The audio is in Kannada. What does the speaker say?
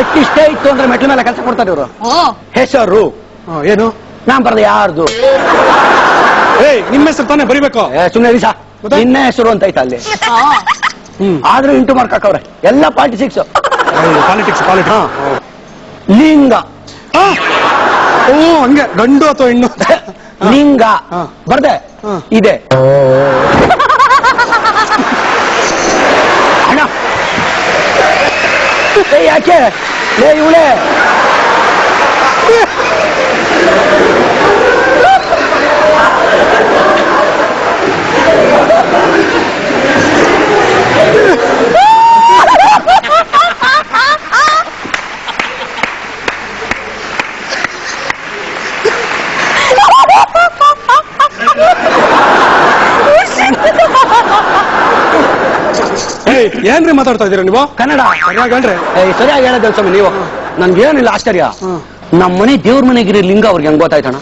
ಬೆಟ್ಟಿಷ್ಟೇ ಇತ್ತು ಅಂದ್ರೆ ಮೆಟ್ಲ ಮೇಲೆ ಕೆಲಸ ಕೊಡ್ತಾರೆ ಇವರು. ಹೆಸರು ಏನು? ನಾನ್ ಬರ್ದೆ ಯಾರ್ದು? ನಿಮ್ಮ ಹೆಸರು ತಾನೇ ಬರಿಬೇಕು. ಸುಮ್ಮನೆ ದಿವಸ ನಿನ್ನ ಹೆಸರು ಅಂತ ಐತ ಅಲ್ಲಿ. ಆದ್ರೂ ಇಂಟು ಮಾರ್ಕ್ ಹಾಕವ್ರೆ ಎಲ್ಲ ಪಾಲಿಟಿಕ್ಸ್. ಲಿಂಗ. ಓ ಹಂಗೆ ಗಂಡು ಅಥವಾ ಹೆಣ್ಣು? ಲಿಂಗ ಬರ್ದೆ ಇದೆ. ಅಣ್ಣ ಯಾಕೆ ಇವಳೆ ಏನ್ರಿ ಮಾತಾಡ್ತಾ ಇದೀರ ನೀವು? ಕನ್ನಡ ಸರಿಯಾಗಣ್ರಿ? ಸರಿಯಾಗಿ ಹೇಳೋದಲ್ ಸ್ವಾಮಿ ನೀವು. ನನ್ಗೇನಿಲ್ಲ ಆಶ್ಚರ್ಯ. ನಮ್ಮ ಮನೆ ದೇವ್ರ ಮನೆಗಿರಿ ಲಿಂಗ ಅವ್ರಿಗೆ ಹೆಂಗ್ ಗೊತ್ತಾಯ್ತಣ್ಣ?